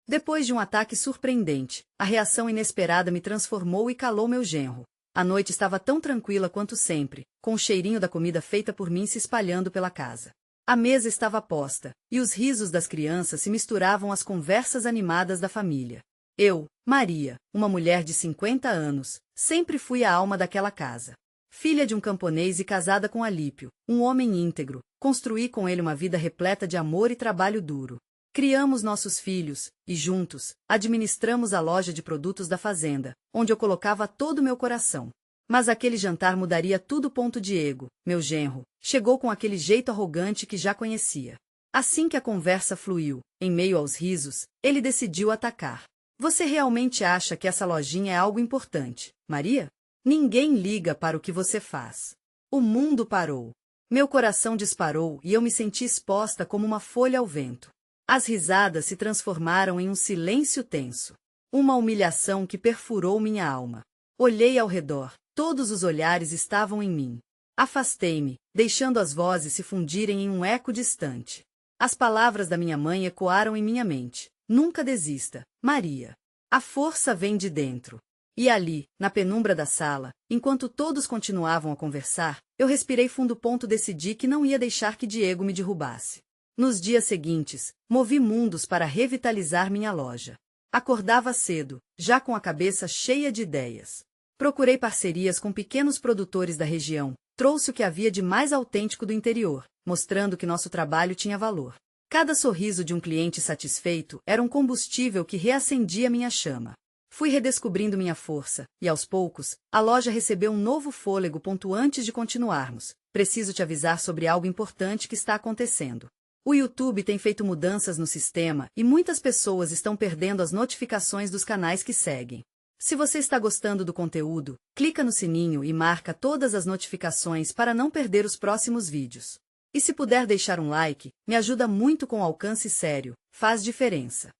Depois de um ataque surpreendente, a reação inesperada me transformou e calou meu genro. A noite estava tão tranquila quanto sempre, com o cheirinho da comida feita por mim se espalhando pela casa. A mesa estava posta, e os risos das crianças se misturavam às conversas animadas da família. Eu, Maria, uma mulher de 50 anos, sempre fui a alma daquela casa. Filha de um camponês e casada com Alípio, um homem íntegro, construí com ele uma vida repleta de amor e trabalho duro. Criamos nossos filhos, e juntos, administramos a loja de produtos da fazenda, onde eu colocava todo o meu coração. Mas aquele jantar mudaria tudo. Diego, meu genro, chegou com aquele jeito arrogante que já conhecia. Assim que a conversa fluiu, em meio aos risos, ele decidiu atacar. Você realmente acha que essa lojinha é algo importante, Maria? Ninguém liga para o que você faz. O mundo parou. Meu coração disparou e eu me senti exposta como uma folha ao vento. As risadas se transformaram em um silêncio tenso. Uma humilhação que perfurou minha alma. Olhei ao redor, todos os olhares estavam em mim. Afastei-me, deixando as vozes se fundirem em um eco distante. As palavras da minha mãe ecoaram em minha mente. Nunca desista, Maria. A força vem de dentro. E ali, na penumbra da sala, enquanto todos continuavam a conversar, eu respirei fundo. Decidi que não ia deixar que Diego me derrubasse. Nos dias seguintes, movi mundos para revitalizar minha loja. Acordava cedo, já com a cabeça cheia de ideias. Procurei parcerias com pequenos produtores da região, trouxe o que havia de mais autêntico do interior, mostrando que nosso trabalho tinha valor. Cada sorriso de um cliente satisfeito era um combustível que reacendia minha chama. Fui redescobrindo minha força, e aos poucos, a loja recebeu um novo fôlego. Antes de continuarmos, preciso te avisar sobre algo importante que está acontecendo. O YouTube tem feito mudanças no sistema e muitas pessoas estão perdendo as notificações dos canais que seguem. Se você está gostando do conteúdo, clica no sininho e marca todas as notificações para não perder os próximos vídeos. E se puder deixar um like, me ajuda muito com alcance sério, faz diferença.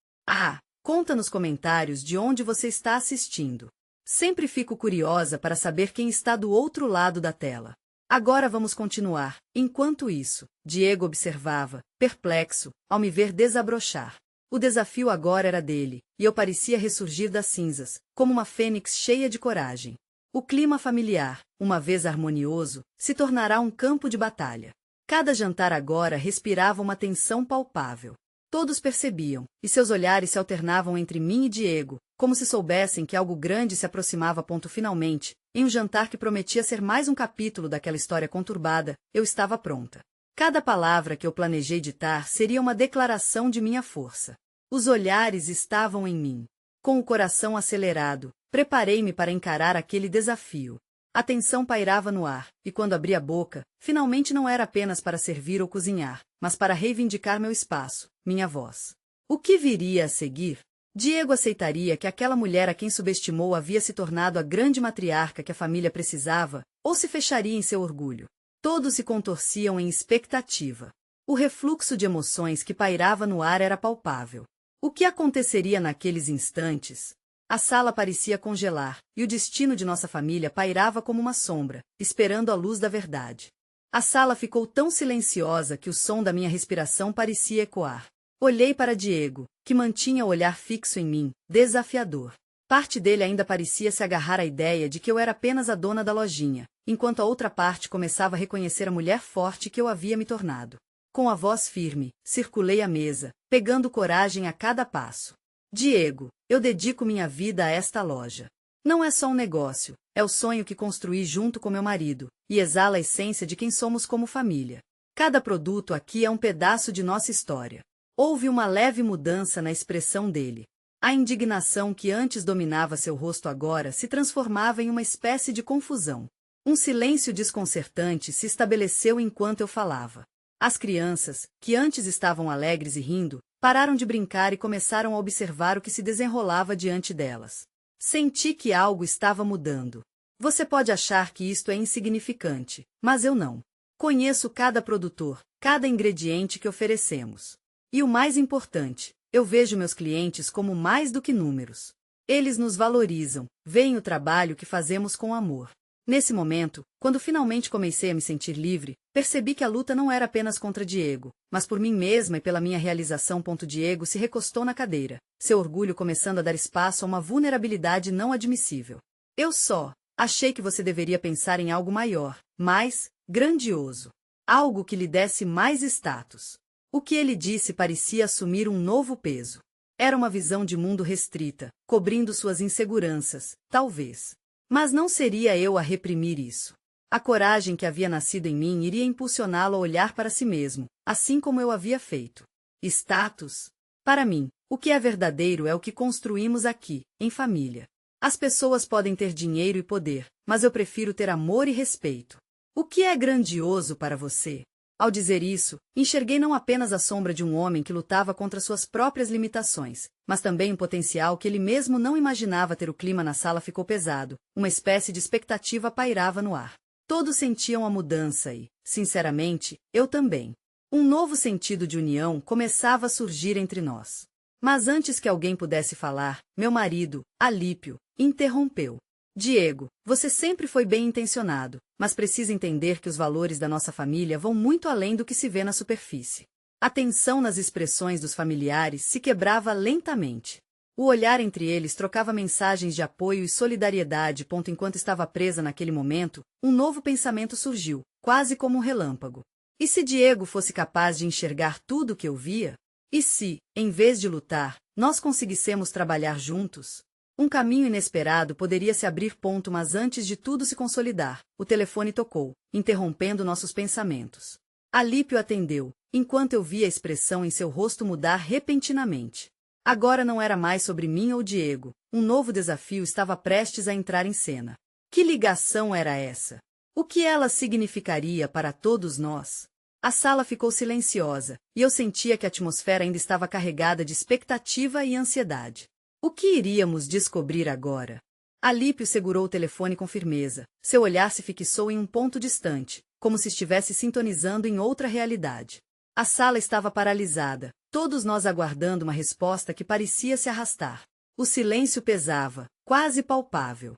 Conta nos comentários de onde você está assistindo. Sempre fico curiosa para saber quem está do outro lado da tela. Agora vamos continuar. Enquanto isso, Diego observava, perplexo, ao me ver desabrochar. O desafio agora era dele, e eu parecia ressurgir das cinzas, como uma fênix cheia de coragem. O clima familiar, uma vez harmonioso, se tornará um campo de batalha. Cada jantar agora respirava uma tensão palpável. Todos percebiam, e seus olhares se alternavam entre mim e Diego, como se soubessem que algo grande se aproximava. Finalmente, em um jantar que prometia ser mais um capítulo daquela história conturbada, eu estava pronta. Cada palavra que eu planejei ditar seria uma declaração de minha força. Os olhares estavam em mim. Com o coração acelerado, preparei-me para encarar aquele desafio. A tensão pairava no ar, e quando abri a boca, finalmente não era apenas para servir ou cozinhar, mas para reivindicar meu espaço, minha voz. O que viria a seguir? Diego aceitaria que aquela mulher a quem subestimou havia se tornado a grande matriarca que a família precisava, ou se fecharia em seu orgulho? Todos se contorciam em expectativa. O refluxo de emoções que pairava no ar era palpável. O que aconteceria naqueles instantes? A sala parecia congelar, e o destino de nossa família pairava como uma sombra, esperando a luz da verdade. A sala ficou tão silenciosa que o som da minha respiração parecia ecoar. Olhei para Diego, que mantinha o olhar fixo em mim, desafiador. Parte dele ainda parecia se agarrar à ideia de que eu era apenas a dona da lojinha, enquanto a outra parte começava a reconhecer a mulher forte que eu havia me tornado. Com a voz firme, circulei a mesa, pegando coragem a cada passo. Diego, eu dedico minha vida a esta loja. Não é só um negócio, é o sonho que construí junto com meu marido, e exala a essência de quem somos como família. Cada produto aqui é um pedaço de nossa história. Houve uma leve mudança na expressão dele. A indignação que antes dominava seu rosto agora se transformava em uma espécie de confusão. Um silêncio desconcertante se estabeleceu enquanto eu falava. As crianças, que antes estavam alegres e rindo, pararam de brincar e começaram a observar o que se desenrolava diante delas. Senti que algo estava mudando. Você pode achar que isto é insignificante, mas eu não. Conheço cada produtor, cada ingrediente que oferecemos. E o mais importante, eu vejo meus clientes como mais do que números. Eles nos valorizam, veem o trabalho que fazemos com amor. Nesse momento, quando finalmente comecei a me sentir livre, percebi que a luta não era apenas contra Diego, mas por mim mesma e pela minha realização. Diego se recostou na cadeira, seu orgulho começando a dar espaço a uma vulnerabilidade não admissível. Eu só achei que você deveria pensar em algo maior, mais grandioso. Algo que lhe desse mais status. O que ele disse parecia assumir um novo peso. Era uma visão de mundo restrita, cobrindo suas inseguranças, talvez. Mas não seria eu a reprimir isso. A coragem que havia nascido em mim iria impulsioná-lo a olhar para si mesmo, assim como eu havia feito. Status? Para mim, o que é verdadeiro é o que construímos aqui, em família. As pessoas podem ter dinheiro e poder, mas eu prefiro ter amor e respeito. O que é grandioso para você? Ao dizer isso, enxerguei não apenas a sombra de um homem que lutava contra suas próprias limitações, mas também um potencial que ele mesmo não imaginava ter. O clima na sala ficou pesado, uma espécie de expectativa pairava no ar. Todos sentiam a mudança e, sinceramente, eu também. Um novo sentido de união começava a surgir entre nós. Mas antes que alguém pudesse falar, meu marido, Alípio, interrompeu. Diego, você sempre foi bem-intencionado, mas precisa entender que os valores da nossa família vão muito além do que se vê na superfície. A tensão nas expressões dos familiares se quebrava lentamente. O olhar entre eles trocava mensagens de apoio e solidariedade. Enquanto estava presa naquele momento, um novo pensamento surgiu, quase como um relâmpago. E se Diego fosse capaz de enxergar tudo o que eu via? E se, em vez de lutar, nós conseguíssemos trabalhar juntos? Um caminho inesperado poderia se abrir. Mas antes de tudo se consolidar, o telefone tocou, interrompendo nossos pensamentos. Alípio atendeu, enquanto eu via a expressão em seu rosto mudar repentinamente. Agora não era mais sobre mim ou Diego, um novo desafio estava prestes a entrar em cena. Que ligação era essa? O que ela significaria para todos nós? A sala ficou silenciosa, e eu sentia que a atmosfera ainda estava carregada de expectativa e ansiedade. O que iríamos descobrir agora? Alípio segurou o telefone com firmeza. Seu olhar se fixou em um ponto distante, como se estivesse sintonizando em outra realidade. A sala estava paralisada, todos nós aguardando uma resposta que parecia se arrastar. O silêncio pesava, quase palpável.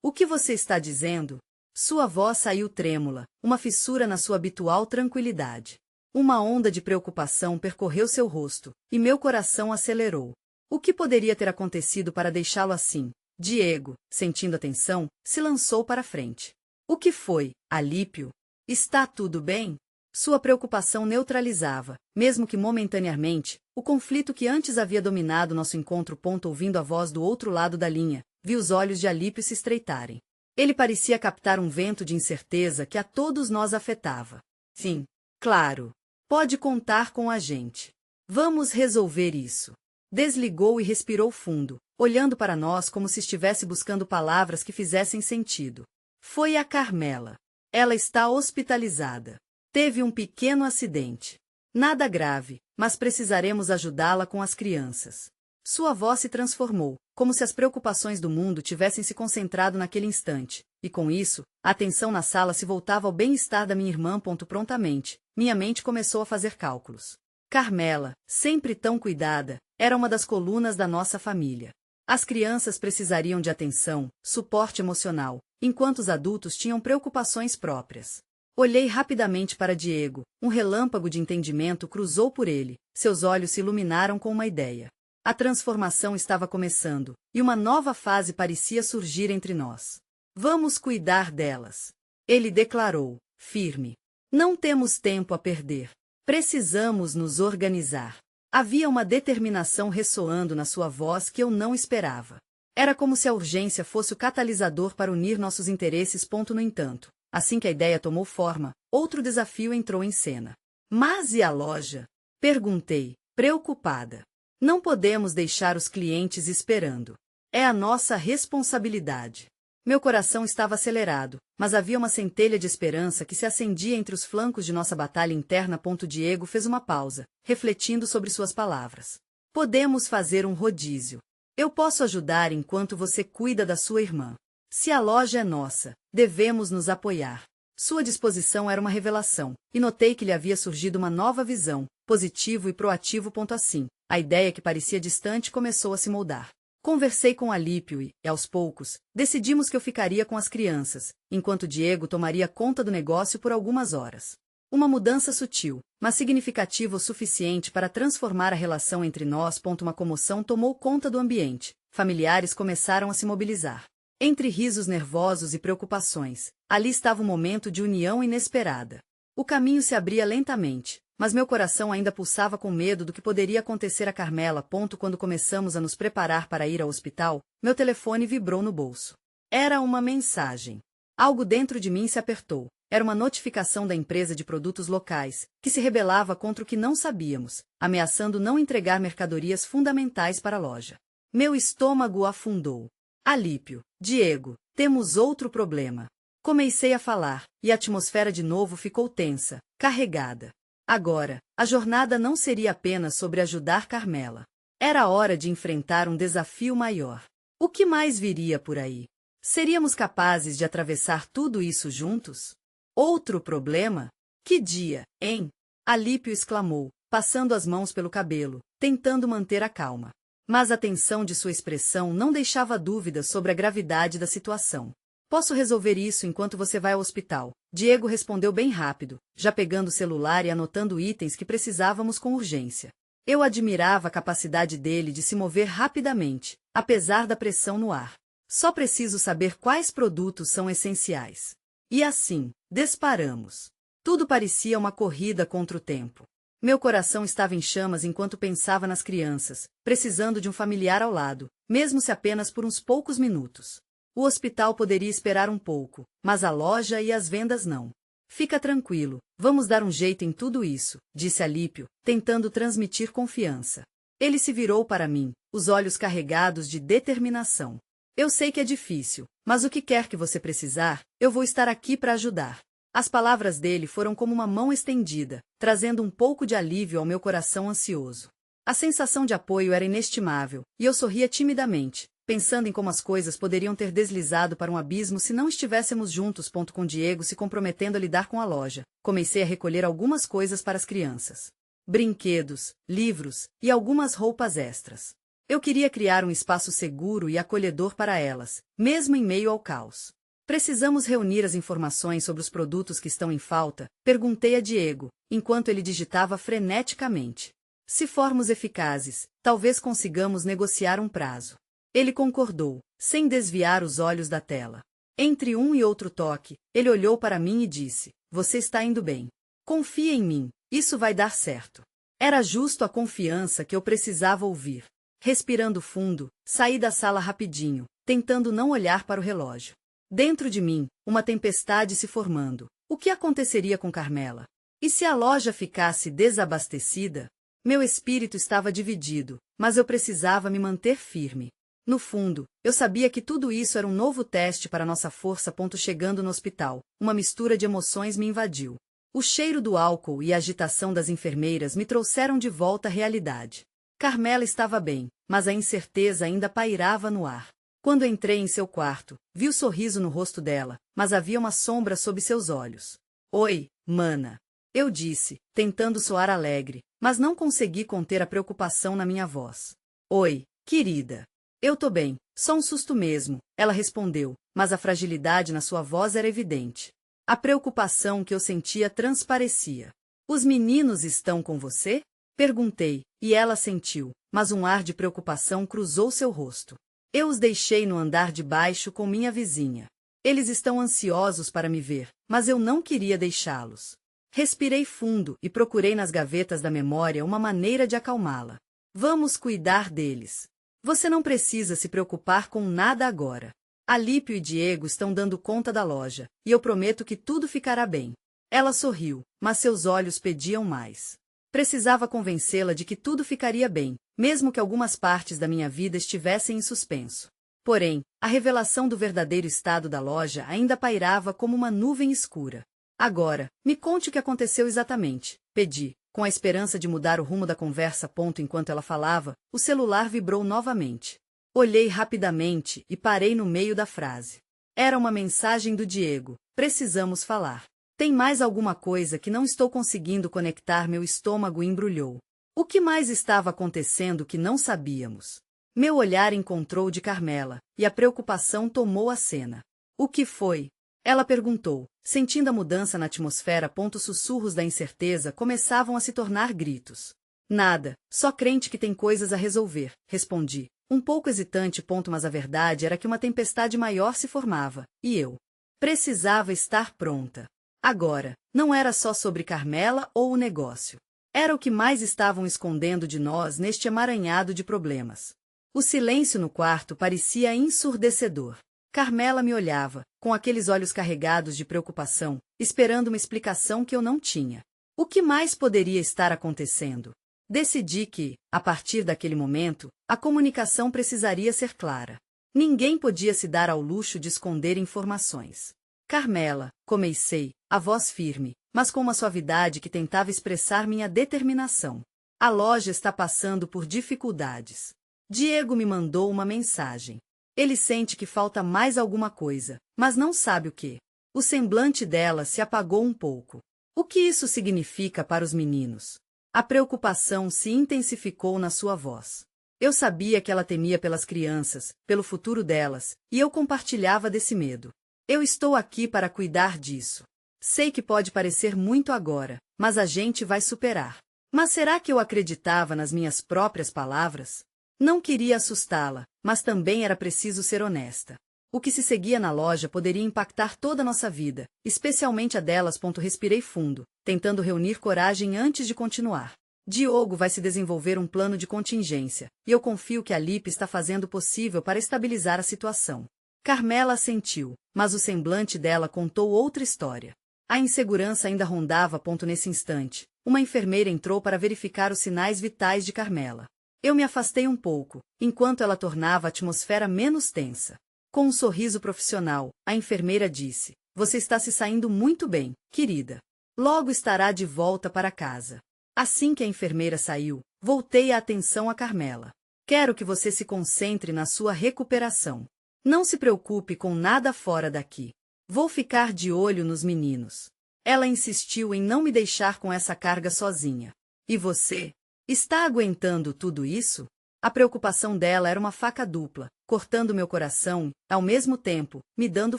O que você está dizendo? Sua voz saiu trêmula, uma fissura na sua habitual tranquilidade. Uma onda de preocupação percorreu seu rosto, e meu coração acelerou. O que poderia ter acontecido para deixá-lo assim? Diego, sentindo a tensão, se lançou para a frente. O que foi, Alípio? Está tudo bem? Sua preocupação neutralizava, mesmo que momentaneamente, o conflito que antes havia dominado nosso encontro. Ouvindo a voz do outro lado da linha, vi os olhos de Alípio se estreitarem. Ele parecia captar um vento de incerteza que a todos nós afetava. Sim, claro. Pode contar com a gente. Vamos resolver isso. Desligou e respirou fundo, olhando para nós como se estivesse buscando palavras que fizessem sentido. Foi a Carmela. Ela está hospitalizada. Teve um pequeno acidente. Nada grave, mas precisaremos ajudá-la com as crianças. Sua voz se transformou, como se as preocupações do mundo tivessem se concentrado naquele instante, e com isso, a atenção na sala se voltava ao bem-estar da minha irmã. Prontamente, minha mente começou a fazer cálculos. Carmela, sempre tão cuidada, era uma das colunas da nossa família. As crianças precisariam de atenção, suporte emocional, enquanto os adultos tinham preocupações próprias. Olhei rapidamente para Diego, um relâmpago de entendimento cruzou por ele, seus olhos se iluminaram com uma ideia. A transformação estava começando, e uma nova fase parecia surgir entre nós. Vamos cuidar delas. Ele declarou, firme. Não temos tempo a perder. Precisamos nos organizar. Havia uma determinação ressoando na sua voz que eu não esperava. Era como se a urgência fosse o catalisador para unir nossos interesses. No entanto, assim que a ideia tomou forma, outro desafio entrou em cena. Mas e a loja? Perguntei, preocupada. Não podemos deixar os clientes esperando. É a nossa responsabilidade. Meu coração estava acelerado, mas havia uma centelha de esperança que se acendia entre os flancos de nossa batalha interna. Diego fez uma pausa, refletindo sobre suas palavras. Podemos fazer um rodízio. Eu posso ajudar enquanto você cuida da sua irmã. Se a loja é nossa, devemos nos apoiar. Sua disposição era uma revelação, e notei que lhe havia surgido uma nova visão, positivo e proativo. Assim, a ideia que parecia distante começou a se moldar. Conversei com Alípio e, aos poucos, decidimos que eu ficaria com as crianças, enquanto Diego tomaria conta do negócio por algumas horas. Uma mudança sutil, mas significativa o suficiente para transformar a relação entre nós. Uma comoção tomou conta do ambiente. Familiares começaram a se mobilizar. Entre risos nervosos e preocupações, ali estava um momento de união inesperada. O caminho se abria lentamente, mas meu coração ainda pulsava com medo do que poderia acontecer a Carmela. Quando começamos a nos preparar para ir ao hospital, meu telefone vibrou no bolso. Era uma mensagem. Algo dentro de mim se apertou. Era uma notificação da empresa de produtos locais, que se rebelava contra o que não sabíamos, ameaçando não entregar mercadorias fundamentais para a loja. Meu estômago afundou. Alípio, Diego, temos outro problema. Comecei a falar, e a atmosfera de novo ficou tensa, carregada. Agora, a jornada não seria apenas sobre ajudar Carmela. Era hora de enfrentar um desafio maior. O que mais viria por aí? Seríamos capazes de atravessar tudo isso juntos? Outro problema? Que dia, hein? Alípio exclamou, passando as mãos pelo cabelo, tentando manter a calma. Mas a tensão de sua expressão não deixava dúvidas sobre a gravidade da situação. Posso resolver isso enquanto você vai ao hospital. Diego respondeu bem rápido, já pegando o celular e anotando itens que precisávamos com urgência. Eu admirava a capacidade dele de se mover rapidamente, apesar da pressão no ar. Só preciso saber quais produtos são essenciais. E assim, disparamos. Tudo parecia uma corrida contra o tempo. Meu coração estava em chamas enquanto pensava nas crianças, precisando de um familiar ao lado, mesmo se apenas por uns poucos minutos. O hospital poderia esperar um pouco, mas a loja e as vendas não. Fica tranquilo, vamos dar um jeito em tudo isso, disse Alípio, tentando transmitir confiança. Ele se virou para mim, os olhos carregados de determinação. Eu sei que é difícil, mas o que quer que você precisar, eu vou estar aqui para ajudar. As palavras dele foram como uma mão estendida, trazendo um pouco de alívio ao meu coração ansioso. A sensação de apoio era inestimável, e eu sorria timidamente, pensando em como as coisas poderiam ter deslizado para um abismo se não estivéssemos juntos. Com Diego se comprometendo a lidar com a loja, comecei a recolher algumas coisas para as crianças. Brinquedos, livros e algumas roupas extras. Eu queria criar um espaço seguro e acolhedor para elas, mesmo em meio ao caos. Precisamos reunir as informações sobre os produtos que estão em falta, perguntei a Diego, enquanto ele digitava freneticamente. Se formos eficazes, talvez consigamos negociar um prazo. Ele concordou, sem desviar os olhos da tela. Entre um e outro toque, ele olhou para mim e disse, você está indo bem. Confia em mim, isso vai dar certo. Era justo a confiança que eu precisava ouvir. Respirando fundo, saí da sala rapidinho, tentando não olhar para o relógio. Dentro de mim, uma tempestade se formando. O que aconteceria com Carmela? E se a loja ficasse desabastecida? Meu espírito estava dividido, mas eu precisava me manter firme. No fundo, eu sabia que tudo isso era um novo teste para nossa força. Chegando no hospital, uma mistura de emoções me invadiu. O cheiro do álcool e a agitação das enfermeiras me trouxeram de volta à realidade. Carmela estava bem, mas a incerteza ainda pairava no ar. Quando entrei em seu quarto, vi o sorriso no rosto dela, mas havia uma sombra sob seus olhos. Oi, mana. Eu disse, tentando soar alegre, mas não consegui conter a preocupação na minha voz. Oi, querida. Eu tô bem, só um susto mesmo, ela respondeu, mas a fragilidade na sua voz era evidente. A preocupação que eu sentia transparecia. Os meninos estão com você? Perguntei, e ela sentiu, mas um ar de preocupação cruzou seu rosto. Eu os deixei no andar de baixo com minha vizinha. Eles estão ansiosos para me ver, mas eu não queria deixá-los. Respirei fundo e procurei nas gavetas da memória uma maneira de acalmá-la. Vamos cuidar deles. Você não precisa se preocupar com nada agora. Alípio e Diego estão dando conta da loja, e eu prometo que tudo ficará bem. Ela sorriu, mas seus olhos pediam mais. Precisava convencê-la de que tudo ficaria bem, mesmo que algumas partes da minha vida estivessem em suspenso. Porém, a revelação do verdadeiro estado da loja ainda pairava como uma nuvem escura. Agora, me conte o que aconteceu exatamente, pedi, com a esperança de mudar o rumo da conversa. Enquanto ela falava, o celular vibrou novamente. Olhei rapidamente e parei no meio da frase. Era uma mensagem do Diego. Precisamos falar. Tem mais alguma coisa que não estou conseguindo conectar? Meu estômago embrulhou. O que mais estava acontecendo que não sabíamos? Meu olhar encontrou o de Carmela, e a preocupação tomou a cena. O que foi? Ela perguntou, sentindo a mudança na atmosfera. Os sussurros da incerteza começavam a se tornar gritos. Nada, só crente que tem coisas a resolver, respondi, um pouco hesitante. Mas a verdade era que uma tempestade maior se formava, e eu precisava estar pronta. Agora, não era só sobre Carmela ou o negócio. Era o que mais estavam escondendo de nós neste emaranhado de problemas. O silêncio no quarto parecia ensurdecedor. Carmela me olhava, com aqueles olhos carregados de preocupação, esperando uma explicação que eu não tinha. O que mais poderia estar acontecendo? Decidi que, a partir daquele momento, a comunicação precisaria ser clara. Ninguém podia se dar ao luxo de esconder informações. Carmela, comecei, a voz firme, mas com uma suavidade que tentava expressar minha determinação. A loja está passando por dificuldades. Diego me mandou uma mensagem. Ele sente que falta mais alguma coisa, mas não sabe o que. O semblante dela se apagou um pouco. O que isso significa para os meninos? A preocupação se intensificou na sua voz. Eu sabia que ela temia pelas crianças, pelo futuro delas, e eu compartilhava desse medo. Eu estou aqui para cuidar disso. Sei que pode parecer muito agora, mas a gente vai superar. Mas será que eu acreditava nas minhas próprias palavras? Não queria assustá-la, mas também era preciso ser honesta. O que se seguia na loja poderia impactar toda a nossa vida, especialmente a delas. Respirei fundo, tentando reunir coragem antes de continuar. Diogo vai se desenvolver um plano de contingência, e eu confio que a Lipe está fazendo o possível para estabilizar a situação. Carmela assentiu, mas o semblante dela contou outra história. A insegurança ainda rondava. Nesse instante, uma enfermeira entrou para verificar os sinais vitais de Carmela. Eu me afastei um pouco, enquanto ela tornava a atmosfera menos tensa. Com um sorriso profissional, a enfermeira disse: "Você está se saindo muito bem, querida. Logo estará de volta para casa." Assim que a enfermeira saiu, voltei a atenção a Carmela. "Quero que você se concentre na sua recuperação. Não se preocupe com nada fora daqui. Vou ficar de olho nos meninos." Ela insistiu em não me deixar com essa carga sozinha. "E você? Está aguentando tudo isso?" A preocupação dela era uma faca dupla, cortando meu coração, ao mesmo tempo, me dando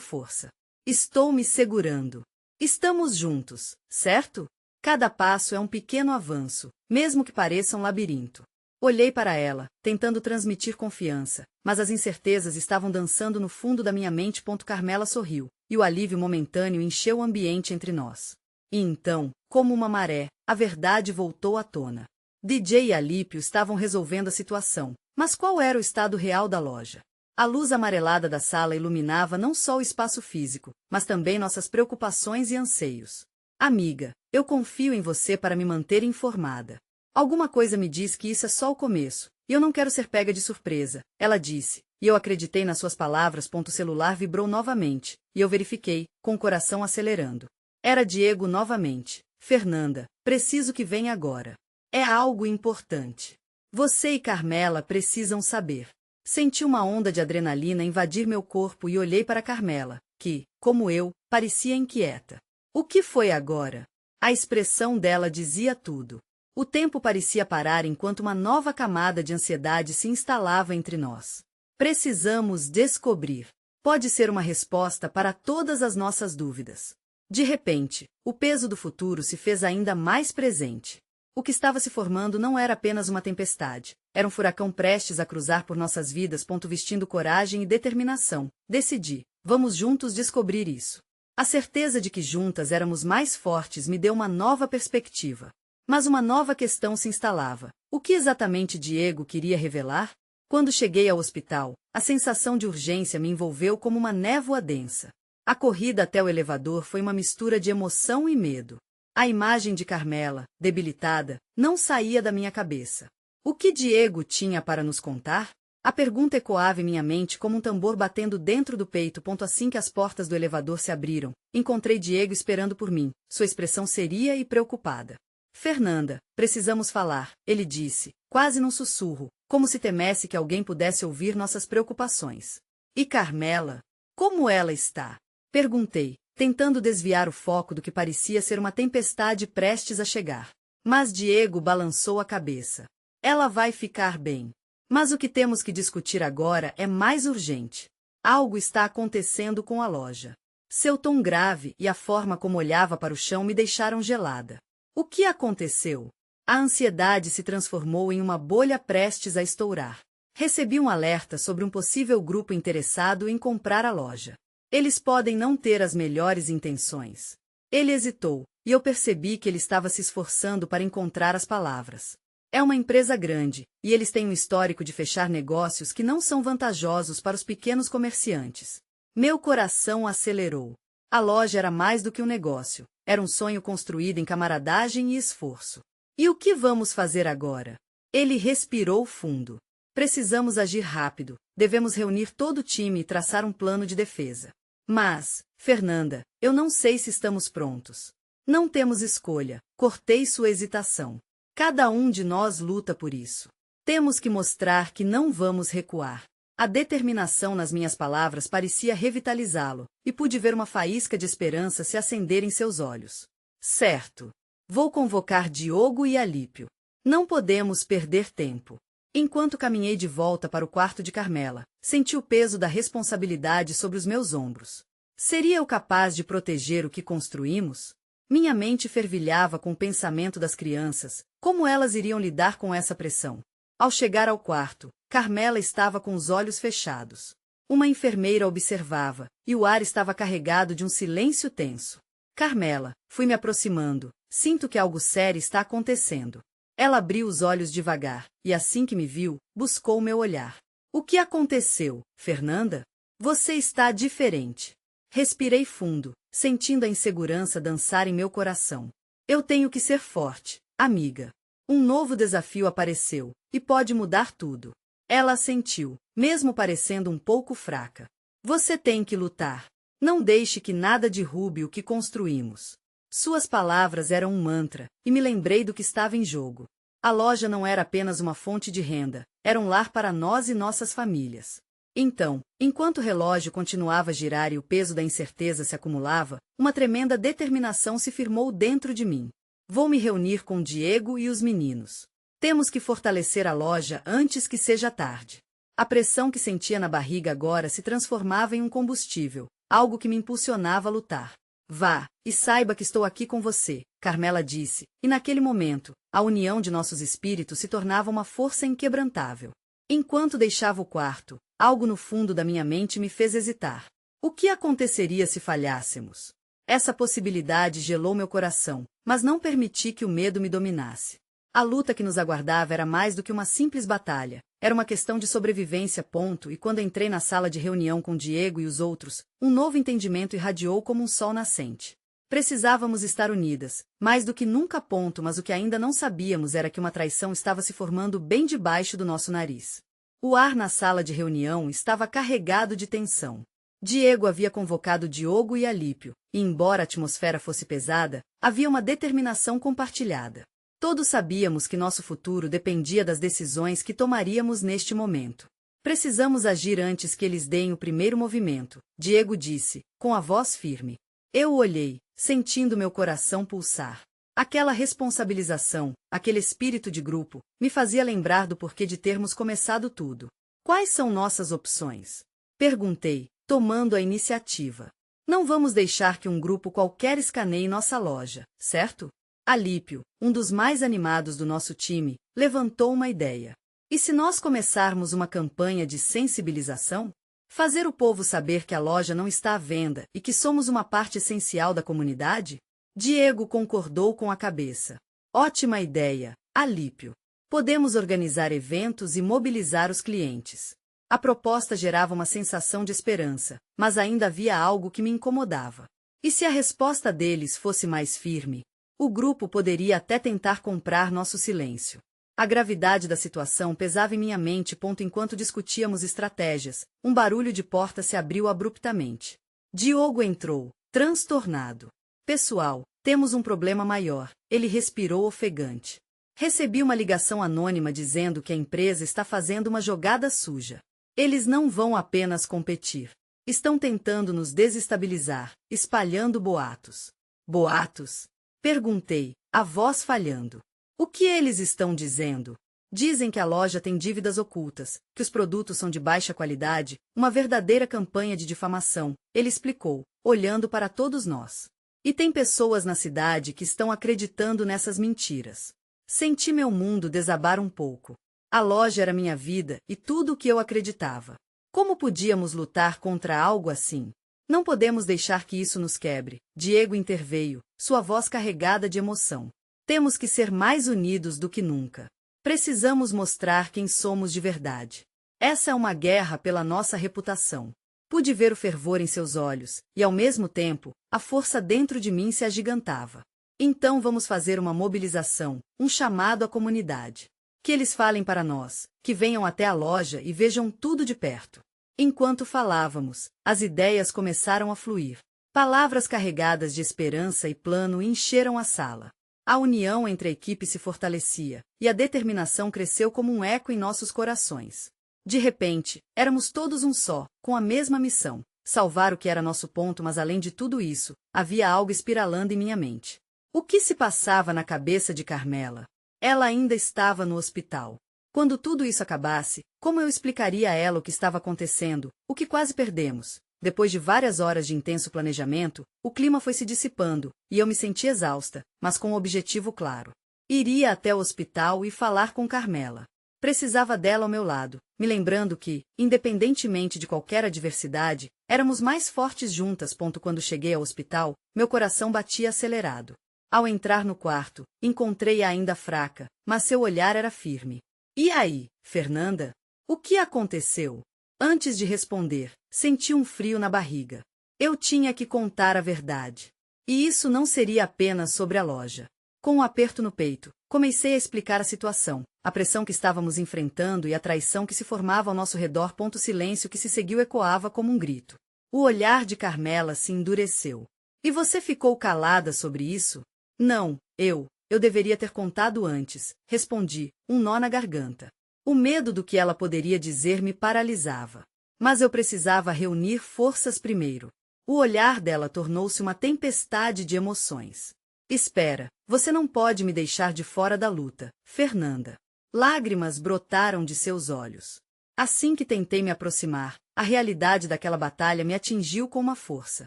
força. "Estou me segurando. Estamos juntos, certo? Cada passo é um pequeno avanço, mesmo que pareça um labirinto." Olhei para ela, tentando transmitir confiança, mas as incertezas estavam dançando no fundo da minha mente. Carmela sorriu, e o alívio momentâneo encheu o ambiente entre nós. E então, como uma maré, a verdade voltou à tona. DJ e Alípio estavam resolvendo a situação, mas qual era o estado real da loja? A luz amarelada da sala iluminava não só o espaço físico, mas também nossas preocupações e anseios. "Amiga, eu confio em você para me manter informada. Alguma coisa me diz que isso é só o começo, e eu não quero ser pega de surpresa", ela disse, e eu acreditei nas suas palavras. O celular vibrou novamente, e eu verifiquei, com o coração acelerando. Era Diego novamente. "Fernanda, preciso que venha agora. É algo importante. Você e Carmela precisam saber." Senti uma onda de adrenalina invadir meu corpo e olhei para Carmela, que, como eu, parecia inquieta. "O que foi agora?" A expressão dela dizia tudo. O tempo parecia parar enquanto uma nova camada de ansiedade se instalava entre nós. "Precisamos descobrir." Pode ser uma resposta para todas as nossas dúvidas. De repente, o peso do futuro se fez ainda mais presente. O que estava se formando não era apenas uma tempestade, era um furacão prestes a cruzar por nossas vidas. Vestindo coragem e determinação, decidi: vamos juntos descobrir isso. A certeza de que juntas éramos mais fortes me deu uma nova perspectiva. Mas uma nova questão se instalava. O que exatamente Diego queria revelar? Quando cheguei ao hospital, a sensação de urgência me envolveu como uma névoa densa. A corrida até o elevador foi uma mistura de emoção e medo. A imagem de Carmela, debilitada, não saía da minha cabeça. O que Diego tinha para nos contar? A pergunta ecoava em minha mente como um tambor batendo dentro do peito. Assim que as portas do elevador se abriram, encontrei Diego esperando por mim, sua expressão seria e preocupada. "Fernanda, precisamos falar", ele disse, quase num sussurro, como se temesse que alguém pudesse ouvir nossas preocupações. "E Carmela? Como ela está?" perguntei, tentando desviar o foco do que parecia ser uma tempestade prestes a chegar. Mas Diego balançou a cabeça. "Ela vai ficar bem." Mas o que temos que discutir agora é mais urgente. Algo está acontecendo com a loja. Seu tom grave e a forma como olhava para o chão me deixaram gelada. O que aconteceu? A ansiedade se transformou em uma bolha prestes a estourar. Recebi um alerta sobre um possível grupo interessado em comprar a loja. Eles podem não ter as melhores intenções. Ele hesitou, e eu percebi que ele estava se esforçando para encontrar as palavras. É uma empresa grande, e eles têm um histórico de fechar negócios que não são vantajosos para os pequenos comerciantes. Meu coração acelerou. A loja era mais do que um negócio, era um sonho construído em camaradagem e esforço. E o que vamos fazer agora? Ele respirou fundo. Precisamos agir rápido, devemos reunir todo o time e traçar um plano de defesa. Mas, Fernanda, eu não sei se estamos prontos. Não temos escolha, cortei sua hesitação. Cada um de nós luta por isso. Temos que mostrar que não vamos recuar. A determinação nas minhas palavras parecia revitalizá-lo, e pude ver uma faísca de esperança se acender em seus olhos. Certo. Vou convocar Diogo e Alípio. Não podemos perder tempo. Enquanto caminhei de volta para o quarto de Carmela, senti o peso da responsabilidade sobre os meus ombros. Seria eu capaz de proteger o que construímos? Minha mente fervilhava com o pensamento das crianças, como elas iriam lidar com essa pressão. Ao chegar ao quarto, Carmela estava com os olhos fechados. Uma enfermeira observava, e o ar estava carregado de um silêncio tenso. Carmela, fui me aproximando, sinto que algo sério está acontecendo. Ela abriu os olhos devagar, e assim que me viu, buscou meu olhar. O que aconteceu, Fernanda? Você está diferente. Respirei fundo, sentindo a insegurança dançar em meu coração. Eu tenho que ser forte, amiga. Um novo desafio apareceu, e pode mudar tudo. Ela assentiu, mesmo parecendo um pouco fraca. Você tem que lutar. Não deixe que nada derrube o que construímos. Suas palavras eram um mantra, e me lembrei do que estava em jogo. A loja não era apenas uma fonte de renda, era um lar para nós e nossas famílias. Então, enquanto o relógio continuava a girar e o peso da incerteza se acumulava, uma tremenda determinação se firmou dentro de mim. Vou me reunir com Diego e os meninos. Temos que fortalecer a loja antes que seja tarde. A pressão que sentia na barriga agora se transformava em um combustível, algo que me impulsionava a lutar. Vá, e saiba que estou aqui com você, Carmela disse, e naquele momento, a união de nossos espíritos se tornava uma força inquebrantável. Enquanto deixava o quarto, algo no fundo da minha mente me fez hesitar. O que aconteceria se falhássemos? Essa possibilidade gelou meu coração, mas não permiti que o medo me dominasse. A luta que nos aguardava era mais do que uma simples batalha, era uma questão de sobrevivência. E quando entrei na sala de reunião com Diego e os outros, um novo entendimento irradiou como um sol nascente. Precisávamos estar unidas, mais do que nunca. Mas o que ainda não sabíamos era que uma traição estava se formando bem debaixo do nosso nariz. O ar na sala de reunião estava carregado de tensão. Diego havia convocado Diogo e Alípio, e embora a atmosfera fosse pesada, havia uma determinação compartilhada. Todos sabíamos que nosso futuro dependia das decisões que tomaríamos neste momento. Precisamos agir antes que eles deem o primeiro movimento, Diego disse, com a voz firme. Eu o olhei, sentindo meu coração pulsar. Aquela responsabilização, aquele espírito de grupo, me fazia lembrar do porquê de termos começado tudo. Quais são nossas opções? Perguntei, tomando a iniciativa. Não vamos deixar que um grupo qualquer escaneie nossa loja, certo? Alípio, um dos mais animados do nosso time, levantou uma ideia. E se nós começarmos uma campanha de sensibilização? Fazer o povo saber que a loja não está à venda e que somos uma parte essencial da comunidade? Diego concordou com a cabeça. Ótima ideia, Alípio. Podemos organizar eventos e mobilizar os clientes. A proposta gerava uma sensação de esperança, mas ainda havia algo que me incomodava. E se a resposta deles fosse mais firme? O grupo poderia até tentar comprar nosso silêncio. A gravidade da situação pesava em minha mente. Enquanto discutíamos estratégias, um barulho de porta se abriu abruptamente. Diogo entrou, transtornado. Pessoal, temos um problema maior, ele respirou ofegante. Recebi uma ligação anônima dizendo que a empresa está fazendo uma jogada suja. Eles não vão apenas competir. Estão tentando nos desestabilizar, espalhando boatos. Boatos? Perguntei, a voz falhando. O que eles estão dizendo? Dizem que a loja tem dívidas ocultas, que os produtos são de baixa qualidade, uma verdadeira campanha de difamação, ele explicou, olhando para todos nós. E tem pessoas na cidade que estão acreditando nessas mentiras. Senti meu mundo desabar um pouco. A loja era minha vida e tudo o que eu acreditava. Como podíamos lutar contra algo assim? Não podemos deixar que isso nos quebre. Diego interveio, sua voz carregada de emoção. Temos que ser mais unidos do que nunca. Precisamos mostrar quem somos de verdade. Essa é uma guerra pela nossa reputação. Pude ver o fervor em seus olhos, e ao mesmo tempo, a força dentro de mim se agigantava. Então vamos fazer uma mobilização, um chamado à comunidade. Que eles falem para nós, que venham até a loja e vejam tudo de perto. Enquanto falávamos, as ideias começaram a fluir. Palavras carregadas de esperança e plano encheram a sala. A união entre a equipe se fortalecia, e a determinação cresceu como um eco em nossos corações. De repente, éramos todos um só, com a mesma missão, salvar o que era nosso ponto, mas além de tudo isso, havia algo espiralando em minha mente. O que se passava na cabeça de Carmela? Ela ainda estava no hospital. Quando tudo isso acabasse, como eu explicaria a ela o que estava acontecendo, o que quase perdemos? Depois de várias horas de intenso planejamento, o clima foi se dissipando, e eu me senti exausta, mas com um objetivo claro. Iria até o hospital e falar com Carmela. Precisava dela ao meu lado, me lembrando que, independentemente de qualquer adversidade, éramos mais fortes juntas. Quando cheguei ao hospital, meu coração batia acelerado. Ao entrar no quarto, encontrei-a ainda fraca, mas seu olhar era firme. E aí, Fernanda? O que aconteceu? Antes de responder, senti um frio na barriga. Eu tinha que contar a verdade. E isso não seria apenas sobre a loja. Com um aperto no peito, comecei a explicar a situação, a pressão que estávamos enfrentando e a traição que se formava ao nosso redor. Silêncio que se seguiu ecoava como um grito. O olhar de Carmela se endureceu. E você ficou calada sobre isso? Não, eu deveria ter contado antes, respondi, um nó na garganta. O medo do que ela poderia dizer me paralisava. Mas eu precisava reunir forças primeiro. O olhar dela tornou-se uma tempestade de emoções. Espera, você não pode me deixar de fora da luta, Fernanda. Lágrimas brotaram de seus olhos. Assim que tentei me aproximar, a realidade daquela batalha me atingiu com uma força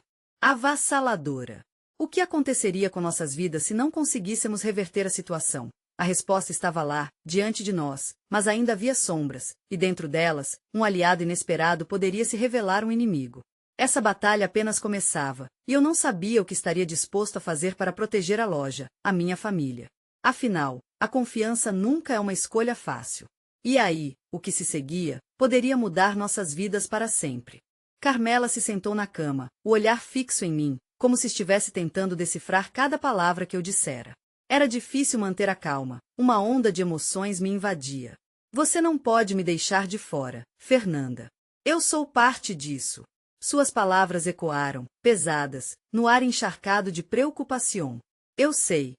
avassaladora. O que aconteceria com nossas vidas se não conseguíssemos reverter a situação? A resposta estava lá, diante de nós, mas ainda havia sombras, e dentro delas, um aliado inesperado poderia se revelar um inimigo. Essa batalha apenas começava, e eu não sabia o que estaria disposto a fazer para proteger a loja, a minha família. Afinal, a confiança nunca é uma escolha fácil. E aí, o que se seguia, poderia mudar nossas vidas para sempre. Carmela se sentou na cama, o olhar fixo em mim, como se estivesse tentando decifrar cada palavra que eu dissera. Era difícil manter a calma, uma onda de emoções me invadia. Você não pode me deixar de fora, Fernanda. Eu sou parte disso. Suas palavras ecoaram, pesadas, no ar encharcado de preocupação. Eu sei,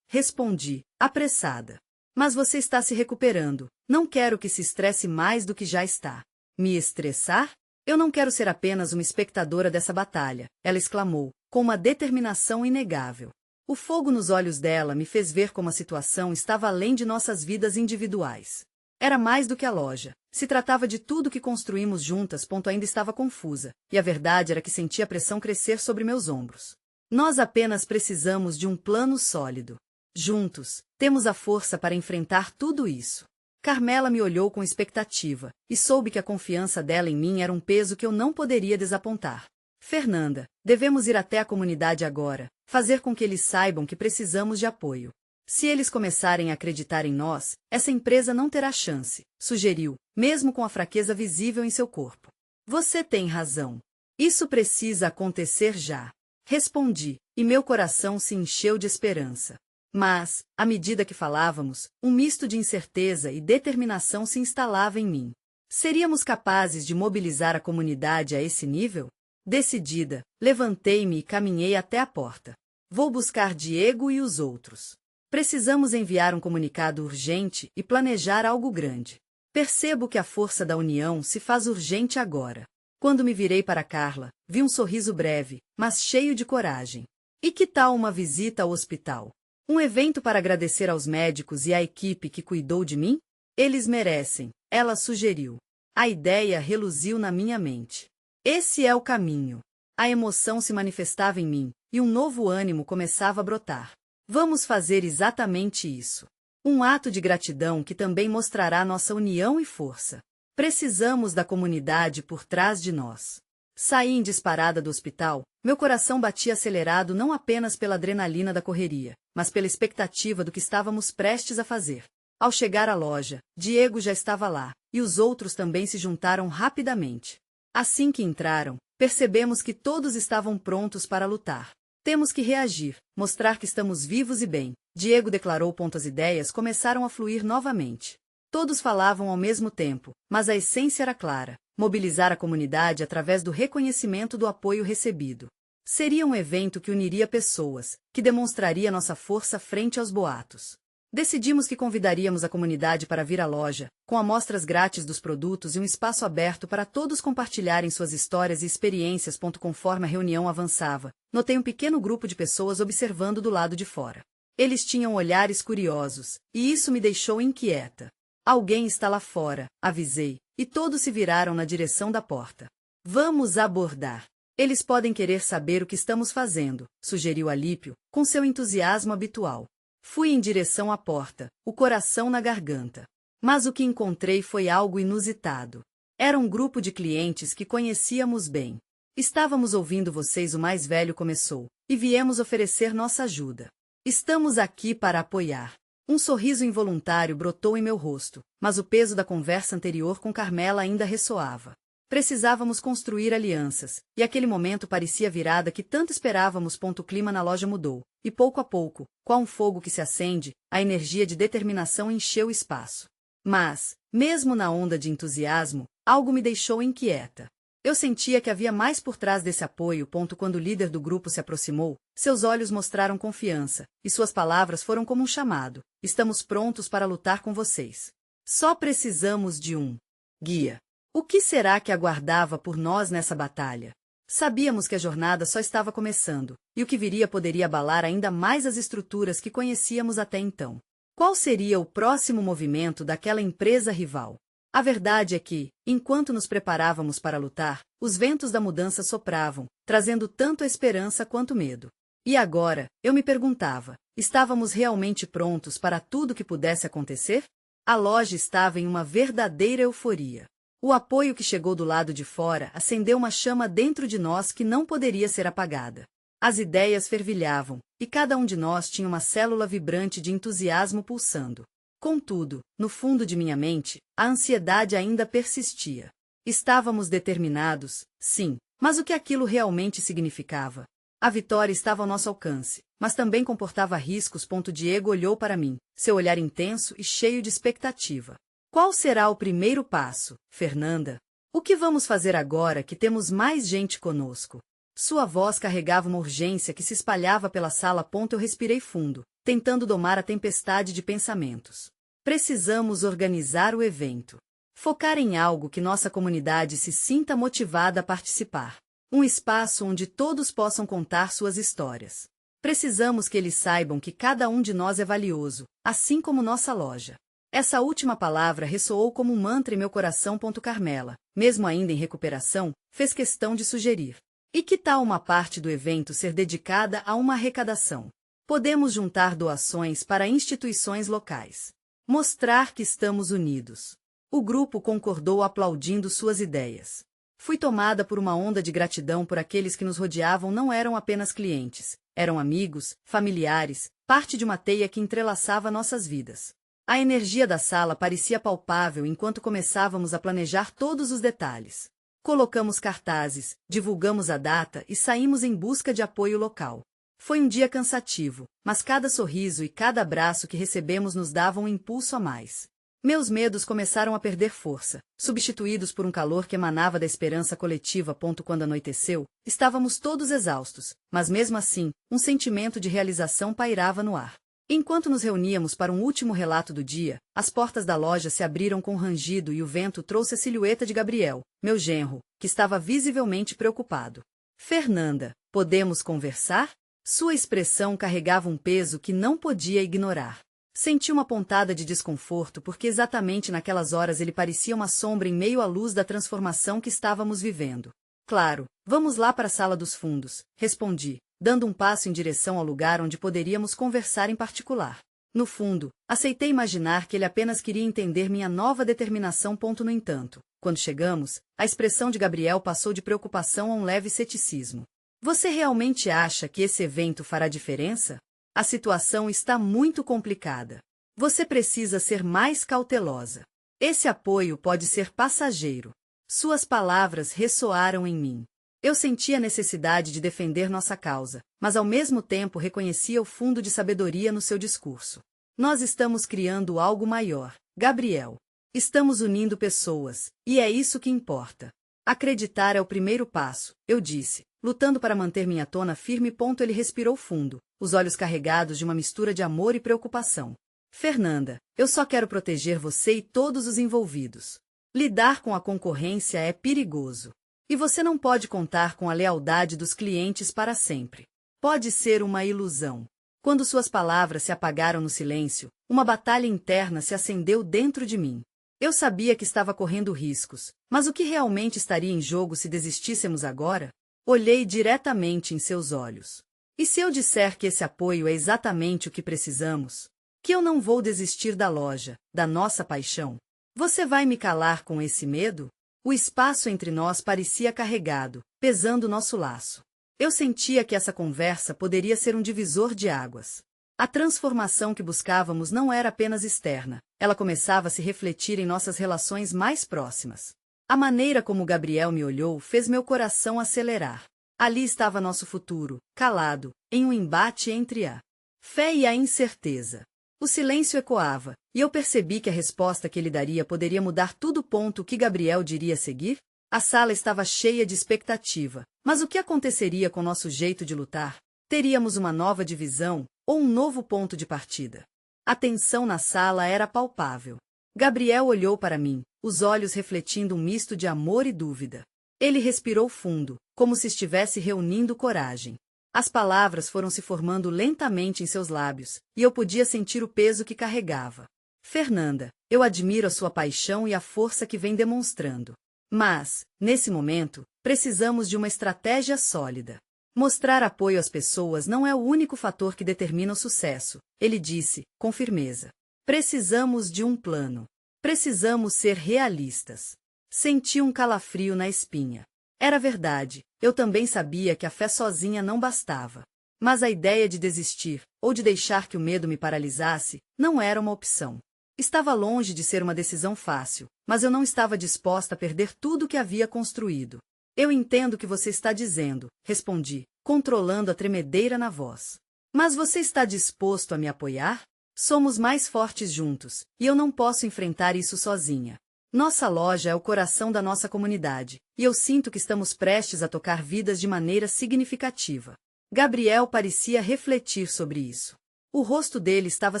respondi, apressada. Mas você está se recuperando, não quero que se estresse mais do que já está. Me estressar? Eu não quero ser apenas uma espectadora dessa batalha, ela exclamou, com uma determinação inegável. O fogo nos olhos dela me fez ver como a situação estava além de nossas vidas individuais. Era mais do que a loja. Se tratava de tudo que construímos juntas. Ainda estava confusa, e a verdade era que sentia a pressão crescer sobre meus ombros. Nós apenas precisamos de um plano sólido. Juntos, temos a força para enfrentar tudo isso. Carmela me olhou com expectativa, e soube que a confiança dela em mim era um peso que eu não poderia desapontar. Fernanda, devemos ir até a comunidade agora, fazer com que eles saibam que precisamos de apoio. Se eles começarem a acreditar em nós, essa empresa não terá chance, sugeriu, mesmo com a fraqueza visível em seu corpo. Você tem razão. Isso precisa acontecer já. Respondi, e meu coração se encheu de esperança. Mas, à medida que falávamos, um misto de incerteza e determinação se instalava em mim. Seríamos capazes de mobilizar a comunidade a esse nível? Decidida, levantei-me e caminhei até a porta. Vou buscar Diego e os outros. Precisamos enviar um comunicado urgente e planejar algo grande. Percebo que a força da união se faz urgente agora. Quando me virei para Carla, vi um sorriso breve, mas cheio de coragem. E que tal uma visita ao hospital? Um evento para agradecer aos médicos e à equipe que cuidou de mim? Eles merecem, ela sugeriu. A ideia reluziu na minha mente. Esse é o caminho. A emoção se manifestava em mim, e um novo ânimo começava a brotar. Vamos fazer exatamente isso. Um ato de gratidão que também mostrará nossa união e força. Precisamos da comunidade por trás de nós. Saí em disparada do hospital, meu coração batia acelerado não apenas pela adrenalina da correria, mas pela expectativa do que estávamos prestes a fazer. Ao chegar à loja, Diego já estava lá, e os outros também se juntaram rapidamente. Assim que entraram, percebemos que todos estavam prontos para lutar. Temos que reagir, mostrar que estamos vivos e bem, Diego declarou. As ideias começaram a fluir novamente. Todos falavam ao mesmo tempo, mas a essência era clara: mobilizar a comunidade através do reconhecimento do apoio recebido. Seria um evento que uniria pessoas, que demonstraria nossa força frente aos boatos. Decidimos que convidaríamos a comunidade para vir à loja, com amostras grátis dos produtos e um espaço aberto para todos compartilharem suas histórias e experiências. Conforme a reunião avançava, notei um pequeno grupo de pessoas observando do lado de fora. Eles tinham olhares curiosos, e isso me deixou inquieta. Alguém está lá fora, avisei, e todos se viraram na direção da porta. Vamos abordar. Eles podem querer saber o que estamos fazendo, sugeriu Alípio, com seu entusiasmo habitual. Fui em direção à porta, o coração na garganta. Mas o que encontrei foi algo inusitado. Era um grupo de clientes que conhecíamos bem. Estávamos ouvindo vocês, o mais velho começou, e viemos oferecer nossa ajuda. Estamos aqui para apoiar. Um sorriso involuntário brotou em meu rosto, mas o peso da conversa anterior com Carmela ainda ressoava. Precisávamos construir alianças, e aquele momento parecia a virada que tanto esperávamos. O clima na loja mudou, e pouco a pouco, qual um fogo que se acende, a energia de determinação encheu o espaço. Mas, mesmo na onda de entusiasmo, algo me deixou inquieta. Eu sentia que havia mais por trás desse apoio. Quando o líder do grupo se aproximou, seus olhos mostraram confiança, e suas palavras foram como um chamado: estamos prontos para lutar com vocês. Só precisamos de um guia. O que será que aguardava por nós nessa batalha? Sabíamos que a jornada só estava começando, e o que viria poderia abalar ainda mais as estruturas que conhecíamos até então. Qual seria o próximo movimento daquela empresa rival? A verdade é que, enquanto nos preparávamos para lutar, os ventos da mudança sopravam, trazendo tanto a esperança quanto o medo. E agora, eu me perguntava, estávamos realmente prontos para tudo que pudesse acontecer? A loja estava em uma verdadeira euforia. O apoio que chegou do lado de fora acendeu uma chama dentro de nós que não poderia ser apagada. As ideias fervilhavam, e cada um de nós tinha uma célula vibrante de entusiasmo pulsando. Contudo, no fundo de minha mente, a ansiedade ainda persistia. Estávamos determinados, sim, mas o que aquilo realmente significava? A vitória estava ao nosso alcance, mas também comportava riscos. Diego olhou para mim, seu olhar intenso e cheio de expectativa. Qual será o primeiro passo, Fernanda? O que vamos fazer agora que temos mais gente conosco? Sua voz carregava uma urgência que se espalhava pela sala. Eu respirei fundo, tentando domar a tempestade de pensamentos. Precisamos organizar o evento. Focar em algo que nossa comunidade se sinta motivada a participar. Um espaço onde todos possam contar suas histórias. Precisamos que eles saibam que cada um de nós é valioso, assim como nossa loja. Essa última palavra ressoou como um mantra em meu coração. Carmela, mesmo ainda em recuperação, fez questão de sugerir. E que tal uma parte do evento ser dedicada a uma arrecadação? Podemos juntar doações para instituições locais. Mostrar que estamos unidos. O grupo concordou aplaudindo suas ideias. Fui tomada por uma onda de gratidão por aqueles que nos rodeavam. Não eram apenas clientes, eram amigos, familiares, parte de uma teia que entrelaçava nossas vidas. A energia da sala parecia palpável enquanto começávamos a planejar todos os detalhes. Colocamos cartazes, divulgamos a data e saímos em busca de apoio local. Foi um dia cansativo, mas cada sorriso e cada abraço que recebemos nos davam um impulso a mais. Meus medos começaram a perder força, substituídos por um calor que emanava da esperança coletiva. Quando anoiteceu, estávamos todos exaustos, mas mesmo assim, um sentimento de realização pairava no ar. Enquanto nos reuníamos para um último relato do dia, as portas da loja se abriram com um rangido e o vento trouxe a silhueta de Gabriel, meu genro, que estava visivelmente preocupado. Fernanda, podemos conversar? Sua expressão carregava um peso que não podia ignorar. Senti uma pontada de desconforto porque exatamente naquelas horas ele parecia uma sombra em meio à luz da transformação que estávamos vivendo. Claro, vamos lá para a sala dos fundos, respondi, dando um passo em direção ao lugar onde poderíamos conversar em particular. No fundo, aceitei imaginar que ele apenas queria entender minha nova determinação. No entanto, quando chegamos, a expressão de Gabriel passou de preocupação a um leve ceticismo. Você realmente acha que esse evento fará diferença? A situação está muito complicada. Você precisa ser mais cautelosa. Esse apoio pode ser passageiro. Suas palavras ressoaram em mim. Eu sentia a necessidade de defender nossa causa, mas ao mesmo tempo reconhecia o fundo de sabedoria no seu discurso. Nós estamos criando algo maior, Gabriel. Estamos unindo pessoas, e é isso que importa. Acreditar é o primeiro passo, eu disse, lutando para manter minha tona firme. Ele respirou fundo, os olhos carregados de uma mistura de amor e preocupação. Fernanda, eu só quero proteger você e todos os envolvidos. Lidar com a concorrência é perigoso. E você não pode contar com a lealdade dos clientes para sempre. Pode ser uma ilusão. Quando suas palavras se apagaram no silêncio, uma batalha interna se acendeu dentro de mim. Eu sabia que estava correndo riscos, mas o que realmente estaria em jogo se desistíssemos agora? Olhei diretamente em seus olhos. E se eu disser que esse apoio é exatamente o que precisamos? Que eu não vou desistir da loja, da nossa paixão? Você vai me calar com esse medo? O espaço entre nós parecia carregado, pesando nosso laço. Eu sentia que essa conversa poderia ser um divisor de águas. A transformação que buscávamos não era apenas externa, ela começava a se refletir em nossas relações mais próximas. A maneira como Gabriel me olhou fez meu coração acelerar. Ali estava nosso futuro, calado, em um embate entre a fé e a incerteza. O silêncio ecoava, e eu percebi que a resposta que ele daria poderia mudar tudo. O que Gabriel diria a seguir? A sala estava cheia de expectativa, mas o que aconteceria com nosso jeito de lutar? Teríamos uma nova divisão, ou um novo ponto de partida? A tensão na sala era palpável. Gabriel olhou para mim, os olhos refletindo um misto de amor e dúvida. Ele respirou fundo, como se estivesse reunindo coragem. As palavras foram se formando lentamente em seus lábios, e eu podia sentir o peso que carregava. Fernanda, eu admiro a sua paixão e a força que vem demonstrando. Mas, nesse momento, precisamos de uma estratégia sólida. Mostrar apoio às pessoas não é o único fator que determina o sucesso, ele disse, com firmeza. Precisamos de um plano. Precisamos ser realistas. Senti um calafrio na espinha. Era verdade, eu também sabia que a fé sozinha não bastava. Mas a ideia de desistir, ou de deixar que o medo me paralisasse, não era uma opção. Estava longe de ser uma decisão fácil, mas eu não estava disposta a perder tudo o que havia construído. Eu entendo o que você está dizendo, respondi, controlando a tremedeira na voz. Mas você está disposto a me apoiar? Somos mais fortes juntos, e eu não posso enfrentar isso sozinha. Nossa loja é o coração da nossa comunidade, e eu sinto que estamos prestes a tocar vidas de maneira significativa. Gabriel parecia refletir sobre isso. O rosto dele estava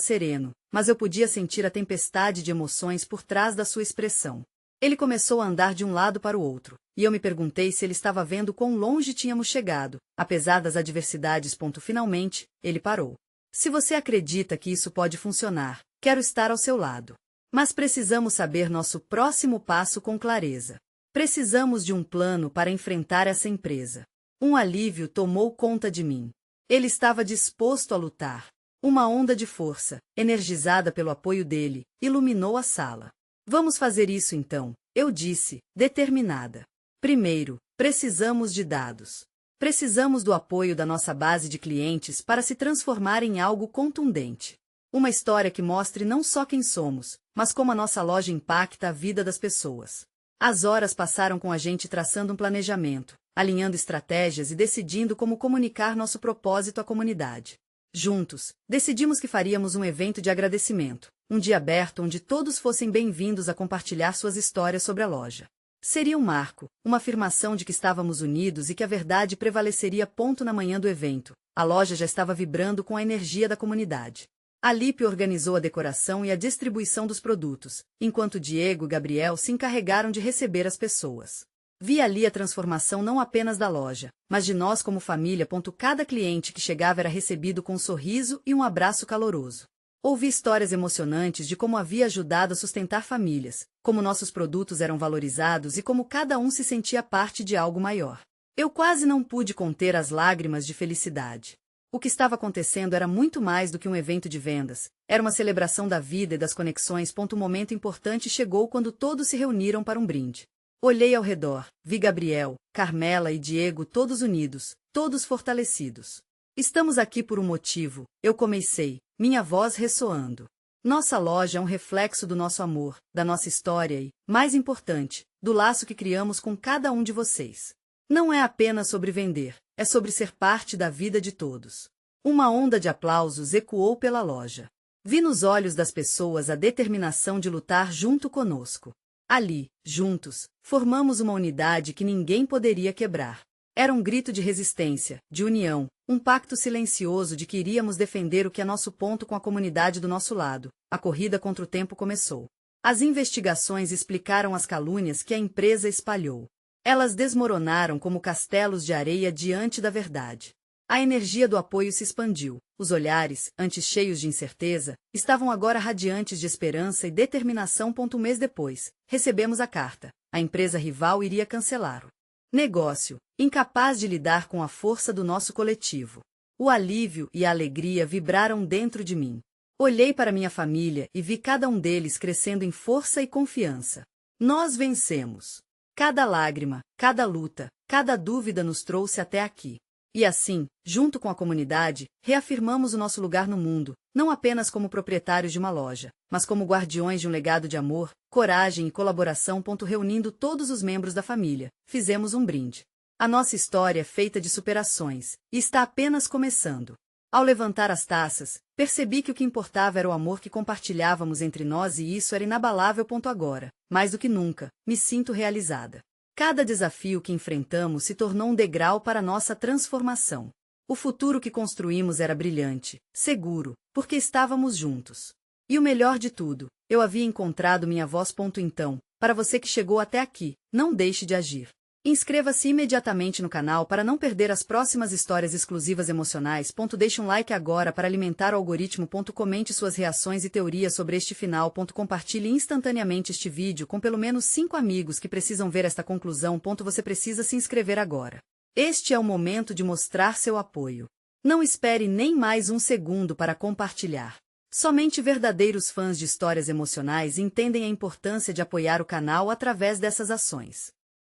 sereno, mas eu podia sentir a tempestade de emoções por trás da sua expressão. Ele começou a andar de um lado para o outro, e eu me perguntei se ele estava vendo quão longe tínhamos chegado, apesar das adversidades. Finalmente, ele parou. Se você acredita que isso pode funcionar, quero estar ao seu lado. Mas precisamos saber nosso próximo passo com clareza. Precisamos de um plano para enfrentar essa empresa. Um alívio tomou conta de mim. Ele estava disposto a lutar. Uma onda de força, energizada pelo apoio dele, iluminou a sala. Vamos fazer isso então, eu disse, determinada. Primeiro, precisamos de dados. Precisamos do apoio da nossa base de clientes para se transformar em algo contundente. Uma história que mostre não só quem somos, mas como a nossa loja impacta a vida das pessoas. As horas passaram com a gente traçando um planejamento, alinhando estratégias e decidindo como comunicar nosso propósito à comunidade. Juntos, decidimos que faríamos um evento de agradecimento, um dia aberto onde todos fossem bem-vindos a compartilhar suas histórias sobre a loja. Seria um marco, uma afirmação de que estávamos unidos e que a verdade prevaleceria. Na manhã do evento, a loja já estava vibrando com a energia da comunidade. A Lipe organizou a decoração e a distribuição dos produtos, enquanto Diego e Gabriel se encarregaram de receber as pessoas. Vi ali a transformação não apenas da loja, mas de nós como família. Cada cliente que chegava era recebido com um sorriso e um abraço caloroso. Ouvi histórias emocionantes de como havia ajudado a sustentar famílias, como nossos produtos eram valorizados e como cada um se sentia parte de algo maior. Eu quase não pude conter as lágrimas de felicidade. O que estava acontecendo era muito mais do que um evento de vendas, era uma celebração da vida e das conexões. Um momento importante chegou quando todos se reuniram para um brinde. Olhei ao redor, vi Gabriel, Carmela e Diego todos unidos, todos fortalecidos. Estamos aqui por um motivo, eu comecei, minha voz ressoando. Nossa loja é um reflexo do nosso amor, da nossa história e, mais importante, do laço que criamos com cada um de vocês. Não é apenas sobre vender, é sobre ser parte da vida de todos. Uma onda de aplausos ecoou pela loja. Vi nos olhos das pessoas a determinação de lutar junto conosco. Ali, juntos, formamos uma unidade que ninguém poderia quebrar. Era um grito de resistência, de união, um pacto silencioso de que iríamos defender o que é nosso ponto com a comunidade do nosso lado. A corrida contra o tempo começou. As investigações explicaram as calúnias que a empresa espalhou. Elas desmoronaram como castelos de areia diante da verdade. A energia do apoio se expandiu. Os olhares, antes cheios de incerteza, estavam agora radiantes de esperança e determinação. Um mês depois, recebemos a carta. A empresa rival iria cancelar o negócio, incapaz de lidar com a força do nosso coletivo. O alívio e a alegria vibraram dentro de mim. Olhei para minha família e vi cada um deles crescendo em força e confiança. Nós vencemos. Cada lágrima, cada luta, cada dúvida nos trouxe até aqui. E assim, junto com a comunidade, reafirmamos o nosso lugar no mundo, não apenas como proprietários de uma loja, mas como guardiões de um legado de amor, coragem e colaboração. Reunindo todos os membros da família, fizemos um brinde. A nossa história é feita de superações, e está apenas começando. Ao levantar as taças, percebi que o que importava era o amor que compartilhávamos entre nós e isso era inabalável. Agora, mais do que nunca, me sinto realizada. Cada desafio que enfrentamos se tornou um degrau para nossa transformação. O futuro que construímos era brilhante, seguro, porque estávamos juntos. E o melhor de tudo, eu havia encontrado minha voz. Então, para você que chegou até aqui, não deixe de agir. Inscreva-se imediatamente no canal para não perder as próximas histórias exclusivas emocionais. Deixe um like agora para alimentar o algoritmo. Comente suas reações e teorias sobre este final. Compartilhe instantaneamente este vídeo com pelo menos 5 amigos que precisam ver esta conclusão. Você precisa se inscrever agora. Este é o momento de mostrar seu apoio. Não espere nem mais um segundo para compartilhar. Somente verdadeiros fãs de histórias emocionais entendem a importância de apoiar o canal através dessas ações.